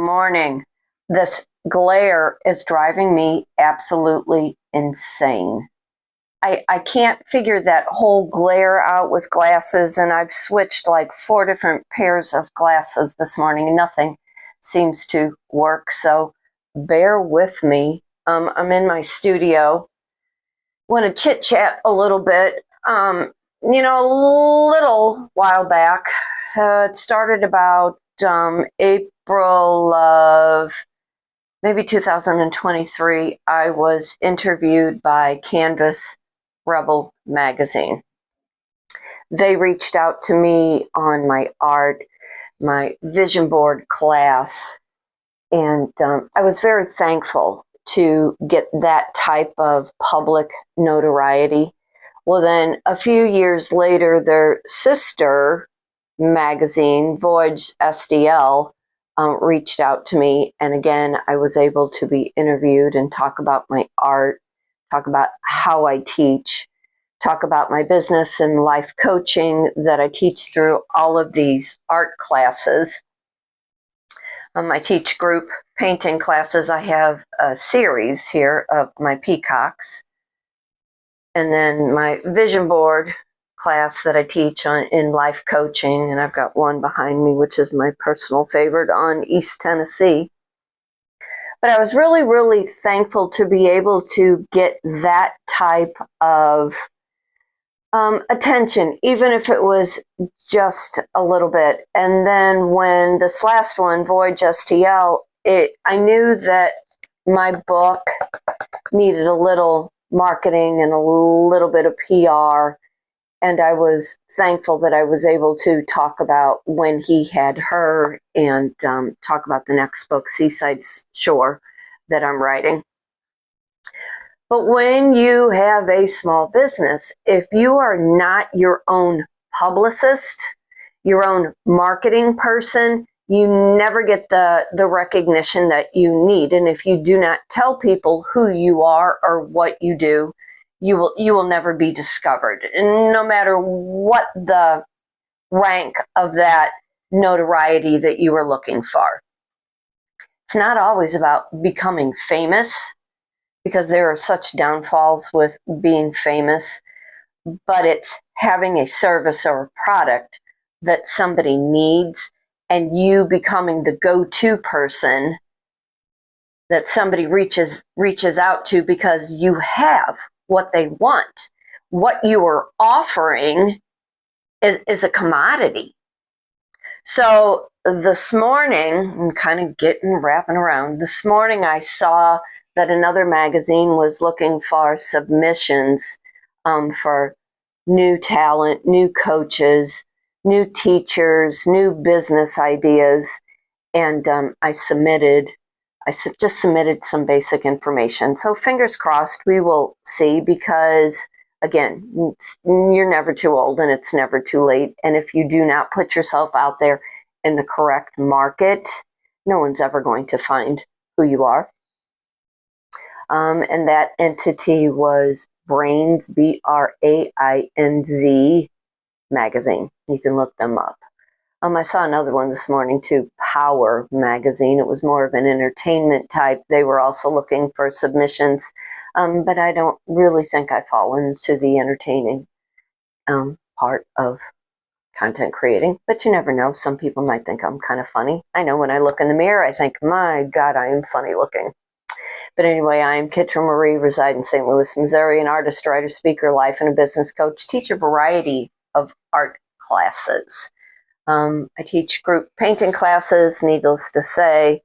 morning. This glare is driving me absolutely insane. I can't figure that whole glare out with glasses, and I've switched like 4 different pairs of glasses this morning, and nothing seems to work, so bear with me. I'm in my studio. Want to chit-chat a little bit. A little while back, it started about April of maybe 2023, I was interviewed by Canvas Rebel magazine. They reached out to me on my art, my vision board class, and I was very thankful to get that type of public notoriety. Well, then a few years later, their sister magazine, Voyage SDL, reached out to me, and again, I was able to be interviewed and talk about my art, talk about how I teach, talk about my business and life coaching that I teach through all of these art classes. I teach group painting classes. I have a series here of my peacocks, and then my vision board class that I teach in life coaching, and I've got one behind me, which is my personal favorite, on East Tennessee. But I was really, really thankful to be able to get that type of attention, even if it was just a little bit. And then when this last one, Voyage STL, I knew that my book needed a little marketing and a little bit of PR. And I was thankful that I was able to talk about When He Had Her and talk about the next book, Seaside Shore, that I'm writing. But when you have a small business, if you are not your own publicist, your own marketing person, you never get the recognition that you need. And if you do not tell people who you are or what you do, you will never be discovered, no matter what the rank of that notoriety that you are looking for. It's not always about becoming famous, because there are such downfalls with being famous, but it's having a service or a product that somebody needs, and you becoming the go-to person that somebody reaches out to because you have what they want. What you are offering is a commodity. So this morning, I'm kind of wrapping around. This morning I saw that another magazine was looking for submissions for new talent, new coaches, new teachers, new business ideas. And I just submitted some basic information. So fingers crossed, we will see, because again, you're never too old and it's never too late. And if you do not put yourself out there in the correct market, no one's ever going to find who you are. And that entity was Brains, BRAINZ magazine. You can look them up. I saw another one this morning too, Power magazine. It was more of an entertainment type. They were also looking for submissions, but I don't really think I fall into the entertaining part of content creating. But you never know. Some people might think I'm kind of funny. I know when I look in the mirror, I think, my God, I am funny looking. But anyway, I am Kitryn Marie, reside in St. Louis, Missouri, an artist, writer, speaker, life and a business coach, teach a variety of art classes. I teach group painting classes, needless to say.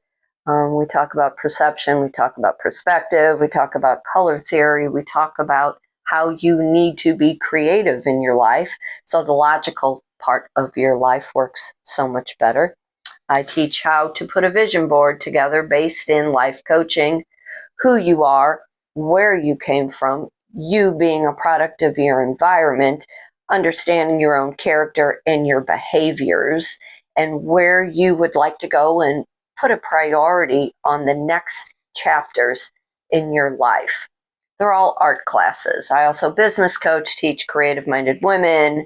We talk about perception, we talk about perspective, we talk about color theory, we talk about how you need to be creative in your life so the logical part of your life works so much better. I teach how to put a vision board together based in life coaching, who you are, where you came from, you being a product of your environment, understanding your own character and your behaviors, and where you would like to go and put a priority on the next chapters in your life. They're all art classes. I also business coach, teach creative-minded women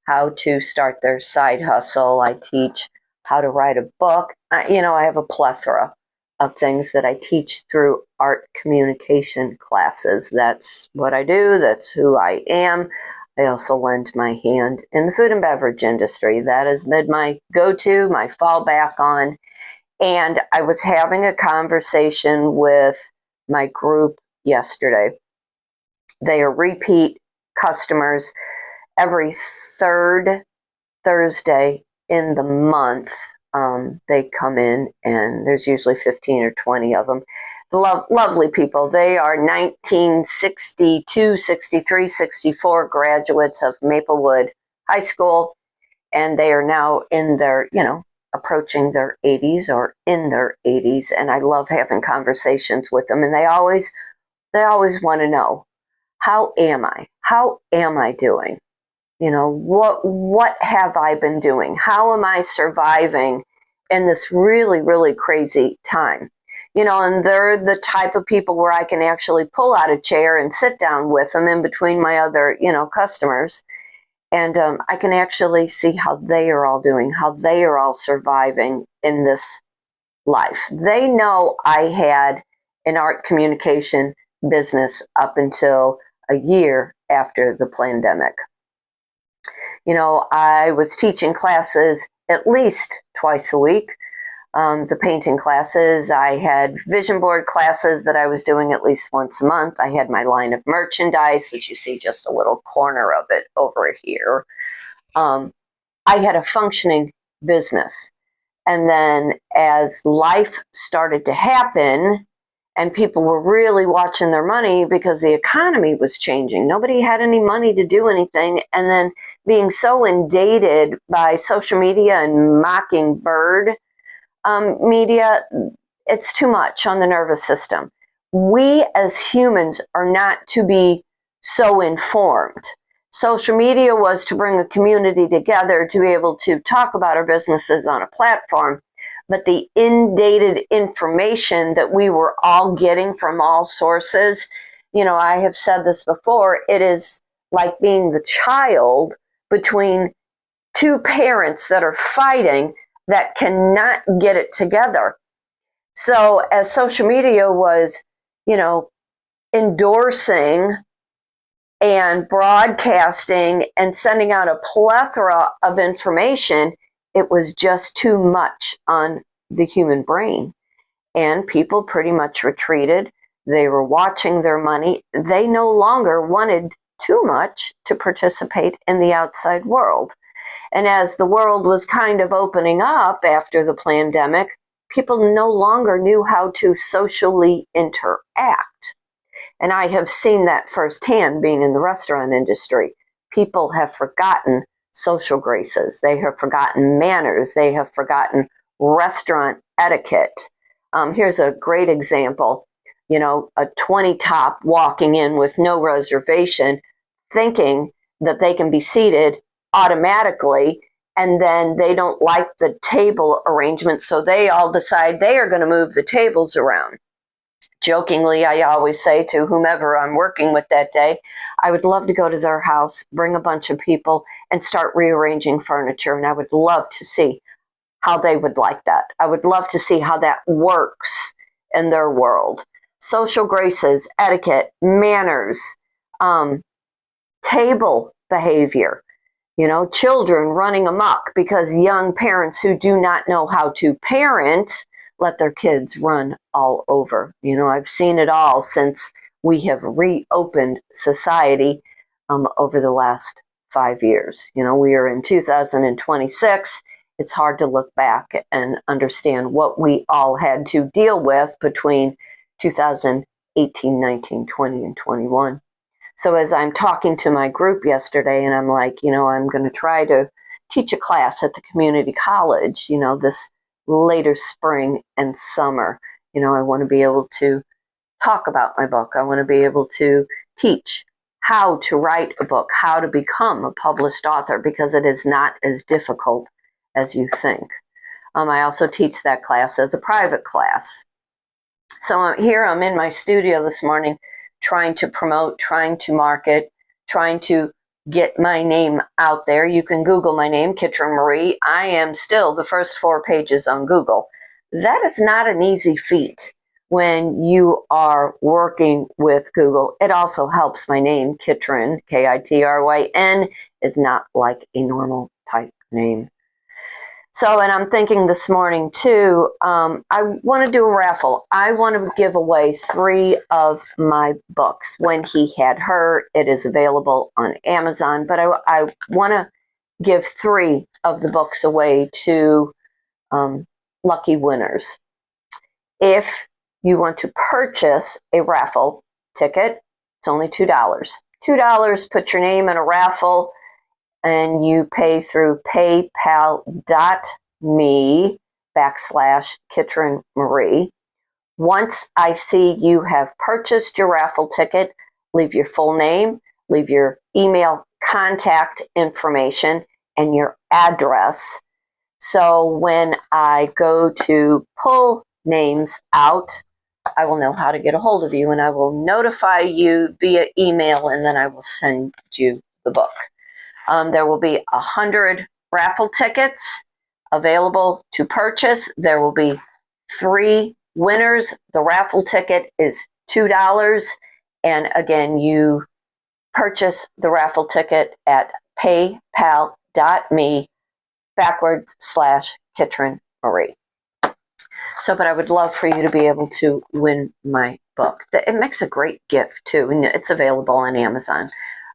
how to start their side hustle. I teach how to write a book I have a plethora of things that I teach through art communication classes. That's what I do. That's who I am. I also lend my hand in the food and beverage industry. That has been my go-to, my fallback on. And I was having a conversation with my group yesterday. They are repeat customers every third Thursday in the month. They come in, and there's usually 15 or 20 of them. Lovely people. They are 1962, 63, 64 graduates of Maplewood High School, and they are now in their, approaching their 80s or in their 80s. And I love having conversations with them, and they always want to know, how am I? How am I doing? What have I been doing? How am I surviving in this really, really crazy time? And they're the type of people where I can actually pull out a chair and sit down with them in between my other, customers. And I can actually see how they are all doing, how they are all surviving in this life. They know I had an art communication business up until a year after the pandemic. I was teaching classes at least twice a week. The painting classes, I had vision board classes that I was doing at least once a month. I had my line of merchandise, which you see just a little corner of it over here. I had a functioning business. And then as life started to happen, and people were really watching their money because the economy was changing. Nobody had any money to do anything. And then being so inundated by social media and mockingbird media, it's too much on the nervous system. We as humans are not to be so informed. Social media was to bring a community together to be able to talk about our businesses on a platform. But the inundated information that we were all getting from all sources, I have said this before, it is like being the child between two parents that are fighting that cannot get it together. So as social media was, endorsing and broadcasting and sending out a plethora of information, it was just too much on the human brain. And people pretty much retreated. They were watching their money. They no longer wanted too much to participate in the outside world. And as the world was kind of opening up after the pandemic, people no longer knew how to socially interact. And I have seen that firsthand being in the restaurant industry. People have forgotten social graces. They have forgotten manners. They have forgotten restaurant etiquette. Here's a great example. A 20 top walking in with no reservation, thinking that they can be seated automatically, and then they don't like the table arrangement, so they all decide they are going to move the tables around. Jokingly, I always say to whomever I'm working with that day, I would love to go to their house, bring a bunch of people, and start rearranging furniture. And I would love to see how they would like that. I would love to see how that works in their world. Social graces, etiquette, manners, table behavior, children running amok because young parents who do not know how to parent let their kids run all over. I've seen it all since we have reopened society over the last 5 years. We are in 2026. It's hard to look back and understand what we all had to deal with between 2018, 19, 20, and 21. So as I'm talking to my group yesterday, and I'm like, I'm going to try to teach a class at the community college, this later spring and summer. I want to be able to talk about my book. I want to be able to teach how to write a book, how to become a published author, because it is not as difficult as you think. I also teach that class as a private class. So I'm in my studio this morning trying to promote, trying to market, trying to get my name out there. You can Google my name, Kitryn Marie. I am still the first 4 pages on Google. that is not an easy feat when you are working with Google. It also helps my name, Kitryn, Kitryn, is not like a normal type name. So, and I'm thinking this morning too, I want to do a raffle. I want to give away 3 of my books. When He Had Her, it is available on Amazon, but I want to give 3 of the books away to lucky winners. If you want to purchase a raffle ticket, it's only $2. $2, put your name in a raffle, and you pay through paypal.me/Kitryn Marie. Once I see you have purchased your raffle ticket, leave your full name, leave your email contact information, and your address. So when I go to pull names out, I will know how to get a hold of you, and I will notify you via email, and then I will send you the book. There will be 100 raffle tickets available to purchase. There will be 3 winners. The raffle ticket is $2. And again, you purchase the raffle ticket at paypal.me/Kitryn Marie. So, but I would love for you to be able to win my book. It makes a great gift too, and it's available on Amazon.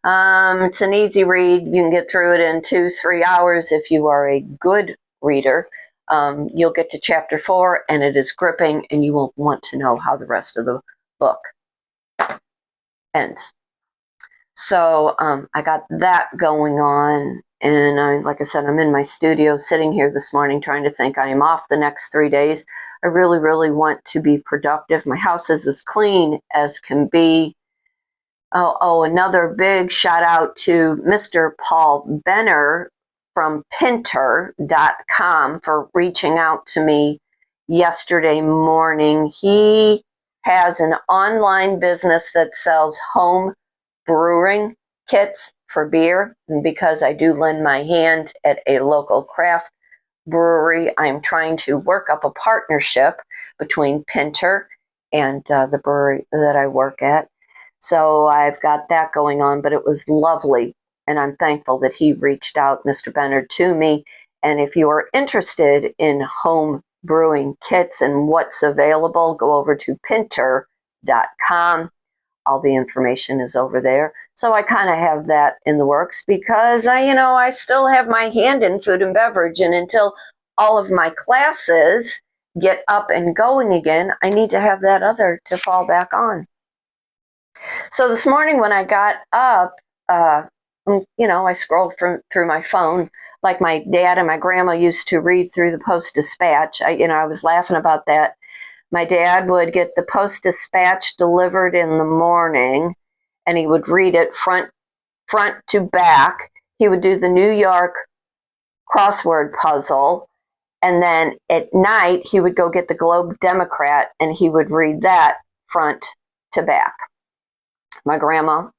It's an easy read. You can get through it in 2-3 hours if you are a good reader. You'll get to chapter 4, and it is gripping, and you won't want to know how the rest of the book ends. So I got that going on, and like I said, I'm in my studio sitting here this morning trying to think. I am off the next 3 days. I really, really want to be productive. My house is as clean as can be. Oh, another big shout out to Mr. Paul Benner from Pinter.com for reaching out to me yesterday morning. He has an online business that sells home brewing kits for beer. And because I do lend my hand at a local craft brewery, I'm trying to work up a partnership between Pinter and the brewery that I work at. So I've got that going on, but it was lovely, and I'm thankful that he reached out, Mr. Bennard, to me. And if you are interested in home brewing kits and what's available, go over to Pinter.com. All the information is over there. So I kind of have that in the works because I still have my hand in food and beverage, and until all of my classes get up and going again, I need to have that other to fall back on. So this morning when I got up, I scrolled through my phone like my dad and my grandma used to read through the Post-Dispatch. I was laughing about that. My dad would get the Post-Dispatch delivered in the morning, and he would read it front to back. He would do the New York crossword puzzle, and then at night he would go get the Globe Democrat, and he would read that front to back. My grandma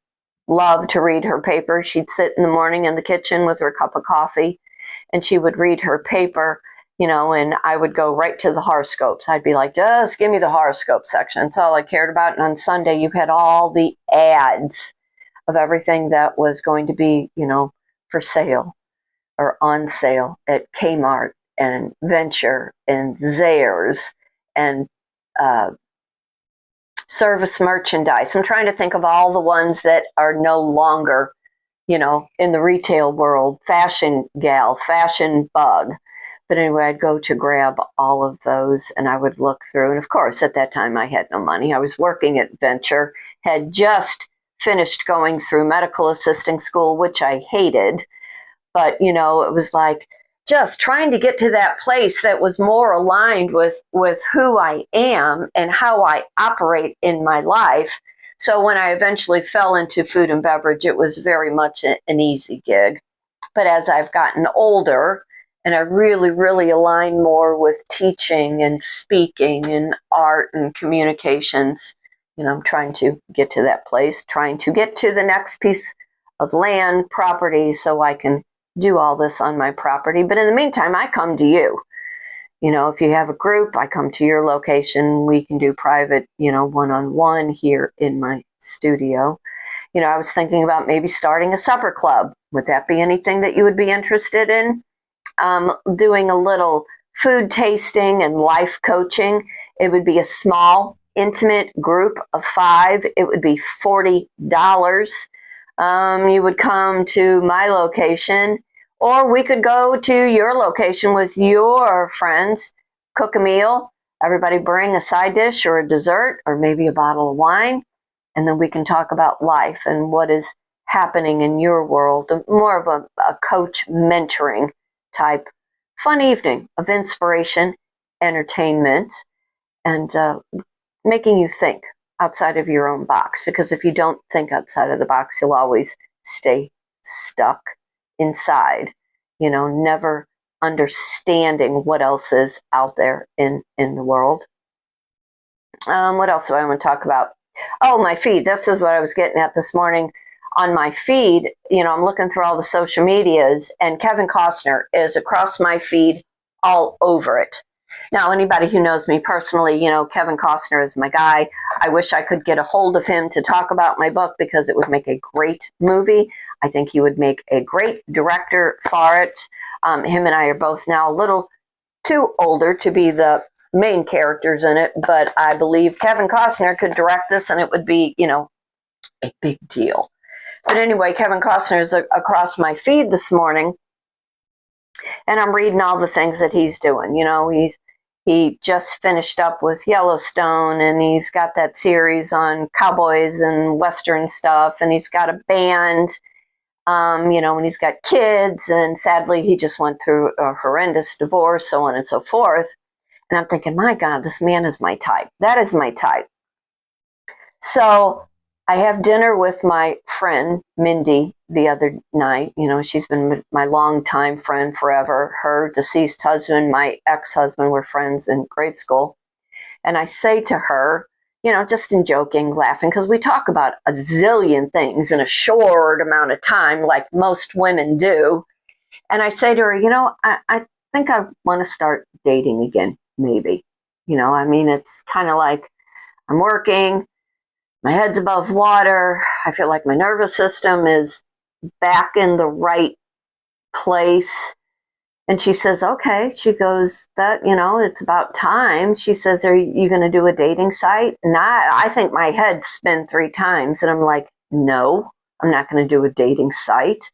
loved to read her paper. She'd sit in the morning in the kitchen with her cup of coffee, and she would read her paper, and I would go right to the horoscopes. I'd be like, just give me the horoscope section. That's all I cared about. And on Sunday, you had all the ads of everything that was going to be, for sale or on sale at Kmart and Venture and Zayre's and service merchandise. I'm trying to think of all the ones that are no longer, in the retail world. Fashion gal, fashion bug. But anyway, I'd go to grab all of those, and I would look through. And of course, at that time, I had no money. I was working at Venture, had just finished going through medical assisting school, which I hated. But, it was like just trying to get to that place that was more aligned with who I am and how I operate in my life. So when I eventually fell into food and beverage, it was very much an easy gig. But as I've gotten older, and I really, really align more with teaching and speaking and art and communications, I'm trying to get to that place, trying to get to the next piece of land, property, so I can do all this on my property. But in the meantime, I come to you. You know, if you have a group, I come to your location. We can do private, you know, one-on-one here in my studio. You know, I was thinking about maybe starting a supper club. Would that be anything that you would be interested in? Doing a little food tasting and life coaching. It would be a small, intimate group of 5. It would be $40. You would come to my location, or we could go to your location with your friends, cook a meal, everybody bring a side dish or a dessert, or maybe a bottle of wine, and then we can talk about life and what is happening in your world, more of a coach mentoring type fun evening of inspiration, entertainment, and making you think outside of your own box. Because if you don't think outside of the box, you'll always stay stuck inside, you know, never understanding what else is out there in the world. What else do I want to talk about? Oh, my feed. This is what I was getting at this morning. On my feed, you know, I'm looking through all the social medias, and Kevin Costner is across my feed all over it. Now, anybody who knows me personally, you know, Kevin Costner is my guy. I wish I could get a hold of him to talk about my book, because it would make a great movie. I think he would make a great director for it. Him and I are both now a little too older to be the main characters in it, but I believe Kevin Costner could direct this, and it would be, you know, a big deal. But anyway, Kevin Costner is across my feed this morning, and I'm reading all the things that he's doing. You know, he just finished up with Yellowstone, and he's got that series on cowboys and Western stuff, and he's got a band, you know, and he's got kids, and sadly, he just went through a horrendous divorce, so on and so forth. And I'm thinking, my God, this man is my type. That is my type. So I have dinner with my friend, Mindy, the other night. You know, she's been my longtime friend forever. Her deceased husband, my ex-husband, were friends in grade school. And I say to her, you know, just in joking, laughing, because we talk about a zillion things in a short amount of time, like most women do. And I say to her, you know, I think I want to start dating again, maybe. You know, I mean, it's kind of like I'm working, my head's above water, I feel like my nervous system is back in the right place. And she says, okay. She goes, that, you know, it's about time. She says, are you going to do a dating site? And I think my head spin 3 times. And I'm like, no, I'm not going to do a dating site.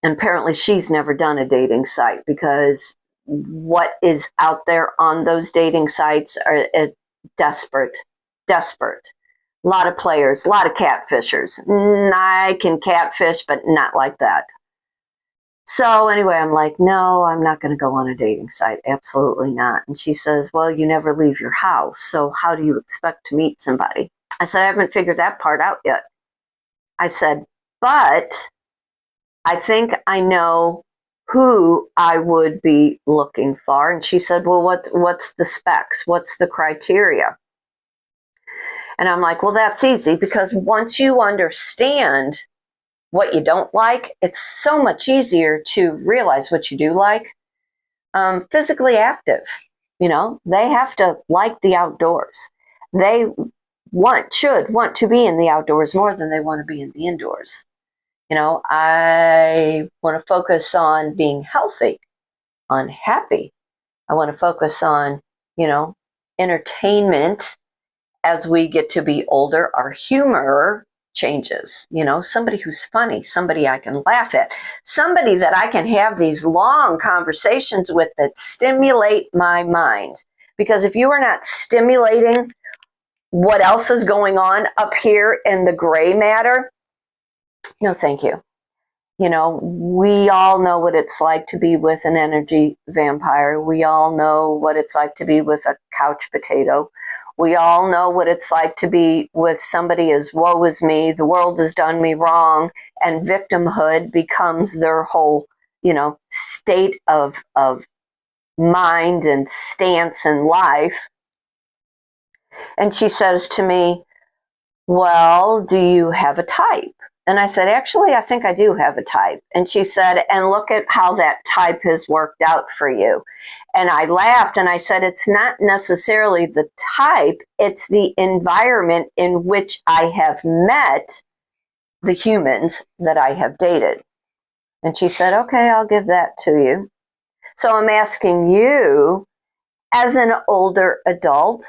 And apparently she's never done a dating site, because what is out there on those dating sites are desperate. A lot of players, a lot of catfishers. I can catfish, but not like that. So anyway, I'm like, no, I'm not going to go on a dating site. Absolutely not. And she says, well, you never leave your house, so how do you expect to meet somebody? I said, I haven't figured that part out yet. I said, but I think I know who I would be looking for. And she said, well, what's the specs? What's the criteria? And I'm like, well, that's easy, because once you understand what you don't like, it's so much easier to realize what you do like. Physically active, you know, they have to like the outdoors. They should want to be in the outdoors more than they want to be in the indoors. You know, I want to focus on being healthy, on happy. I want to focus on, you know, entertainment. As we get to be older, our humor changes. You know, somebody who's funny, somebody I can laugh at, somebody that I can have these long conversations with that stimulate my mind. Because if you are not stimulating what else is going on up here in the gray matter, no, thank you. You know, we all know what it's like to be with an energy vampire. We all know what it's like to be with a couch potato. We all know what it's like to be with somebody as woe is me, the world has done me wrong, and victimhood becomes their whole, you know, state of mind and stance in life. And she says to me, well, do you have a type? And I said, actually, I think I do have a type. And she said, and look at how that type has worked out for you. And I laughed and I said, it's not necessarily the type, it's the environment in which I have met the humans that I have dated. And she said, okay, I'll give that to you. So I'm asking you, as an older adult,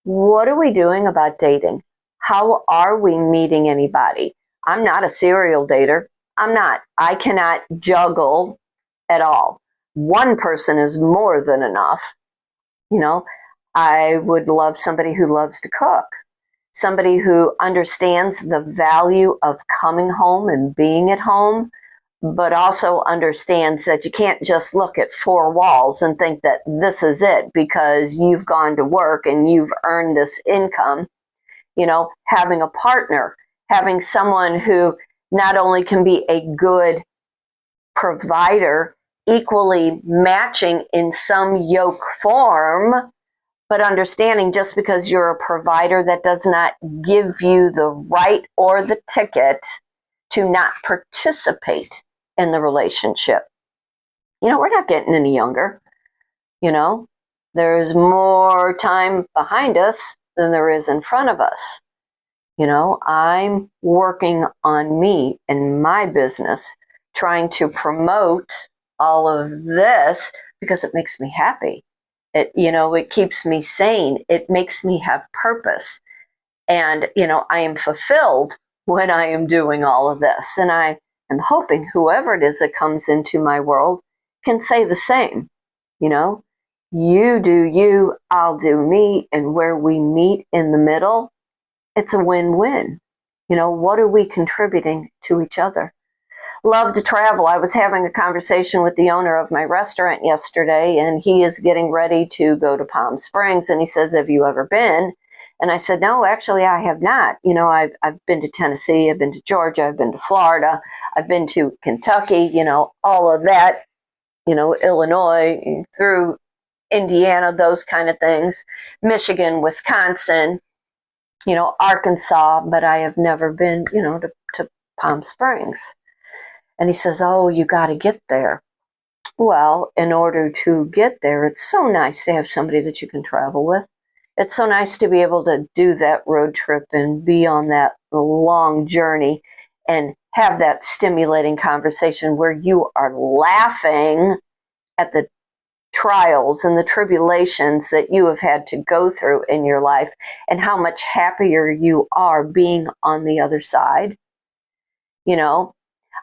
what are we doing about dating? How are we meeting anybody? I'm not a serial dater. I'm not. I cannot juggle at all. One person is more than enough. You know, I would love somebody who loves to cook, somebody who understands the value of coming home and being at home, but also understands that you can't just look at four walls and think that this is it because you've gone to work and you've earned this income. You know, having a partner, having someone who not only can be a good provider, equally matching in some yoke form, but understanding just because you're a provider, that does not give you the right or the ticket to not participate in the relationship. You know, we're not getting any younger. You know, there's more time behind us than there is in front of us. You know, I'm working on me and my business, trying to promote all of this because it makes me happy. It, you know, it keeps me sane. It makes me have purpose. And, you know, I am fulfilled when I am doing all of this. And I am hoping whoever it is that comes into my world can say the same. You know, you do you, I'll do me. And where we meet in the middle, it's a win-win. You know, what are we contributing to each other? Love to travel. I was having a conversation with the owner of my restaurant yesterday, and he is getting ready to go to Palm Springs. And he says, have you ever been? And I said, no, actually, I have not. You know, I've been to Tennessee, I've been to Georgia, I've been to Florida, I've been to Kentucky, you know, all of that, you know, Illinois, through Indiana, those kind of things, Michigan, Wisconsin, you know, Arkansas, but I have never been, you know, to Palm Springs. And he says, oh, you got to get there. Well, in order to get there, it's so nice to have somebody that you can travel with. It's so nice to be able to do that road trip and be on that long journey and have that stimulating conversation where you are laughing at the trials and the tribulations that you have had to go through in your life and how much happier you are being on the other side. You know,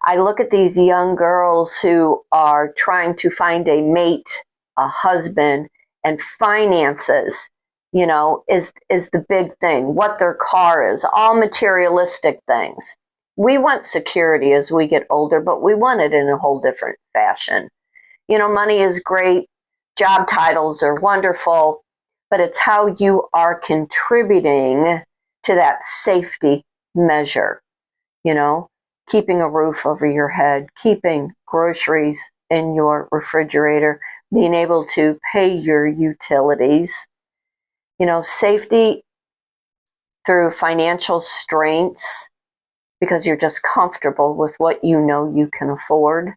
I look at these young girls who are trying to find a mate, a husband, and finances, you know, is the big thing. What their car is, all materialistic things. We want security as we get older, but we want it in a whole different fashion. You know, money is great. Job titles are wonderful, but it's how you are contributing to that safety measure, you know, keeping a roof over your head, keeping groceries in your refrigerator, being able to pay your utilities, you know, safety through financial strengths because you're just comfortable with what you know you can afford.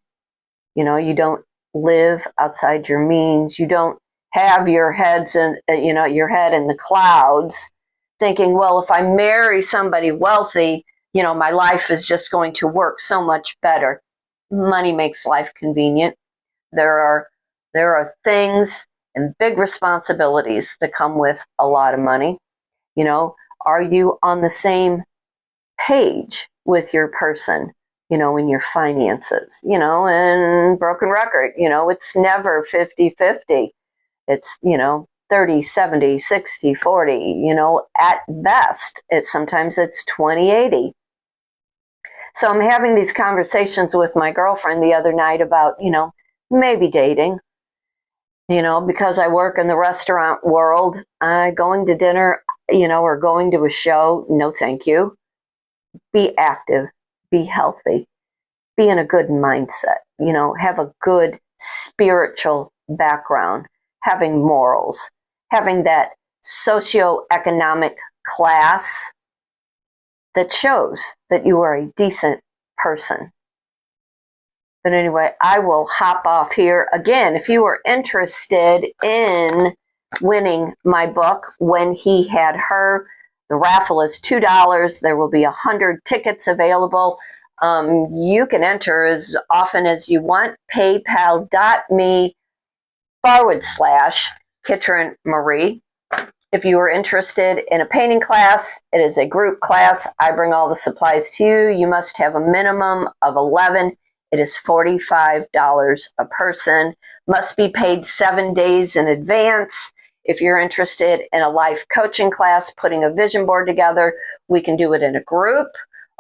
You know, you don't live outside your means. You don't have your heads in, you know, your head in the clouds thinking, well, if I marry somebody wealthy, you know, my life is just going to work so much better. Money makes life convenient. There are things and big responsibilities that come with a lot of money. You know, are you on the same page with your person, you know, in your finances, you know, and broken record, you know, it's never 50-50. It's, you know, 30, 70, 60, 40, you know, at best, sometimes it's 20-80. So I'm having these conversations with my girlfriend the other night about, you know, maybe dating, you know, because I work in the restaurant world, going to dinner, you know, or going to a show, no, thank you. Be active, be healthy, be in a good mindset, you know, have a good spiritual background, having morals, having that socioeconomic class that shows that you are a decent person. But anyway, I will hop off here. Again, if you are interested in winning my book, When He Had Her, the raffle is $2. There will be 100 tickets available. You can enter as often as you want. PayPal.me/Kitryn Marie. If you are interested in a painting class, it is a group class. I bring all the supplies to you. You must have a minimum of 11. It is $45 a person. Must be paid 7 days in advance. If you're interested in a life coaching class, putting a vision board together, we can do it in a group,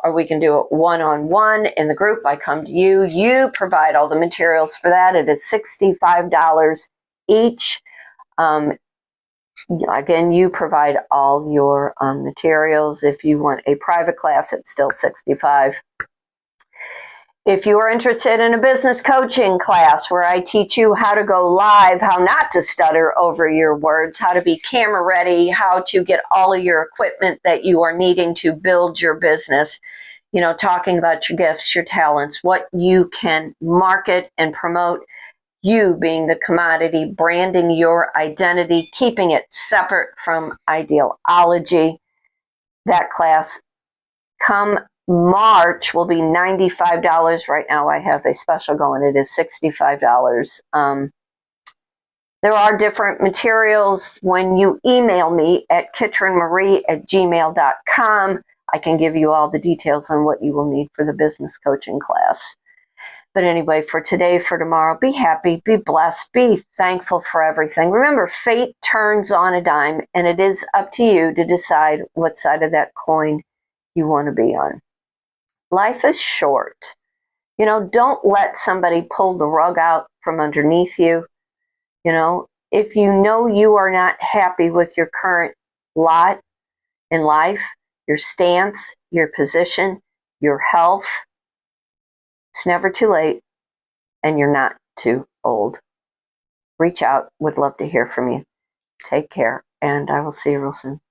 or we can do it one-on-one. In the group, I come to you. You provide all the materials for that. It is $65 each. Again, you provide all your materials. If you want a private class, it's still $65. If you are interested in a business coaching class where I teach you how to go live, how not to stutter over your words, how to be camera ready, how to get all of your equipment that you are needing to build your business, you know, talking about your gifts, your talents, what you can market and promote, you being the commodity, branding your identity, keeping it separate from ideology. That class, come March, will be $95. Right now I have a special going. It is $65. There are different materials. When you email me at kitrynmarie@gmail.com, I can give you all the details on what you will need for the business coaching class. But anyway, for today, for tomorrow, be happy, be blessed, be thankful for everything. Remember, fate turns on a dime, and it is up to you to decide what side of that coin you want to be on. Life is short. You know, don't let somebody pull the rug out from underneath you. You know, if you know you are not happy with your current lot in life, your stance, your position, your health, it's never too late, and you're not too old. Reach out. Would love to hear from you. Take care, and I will see you real soon.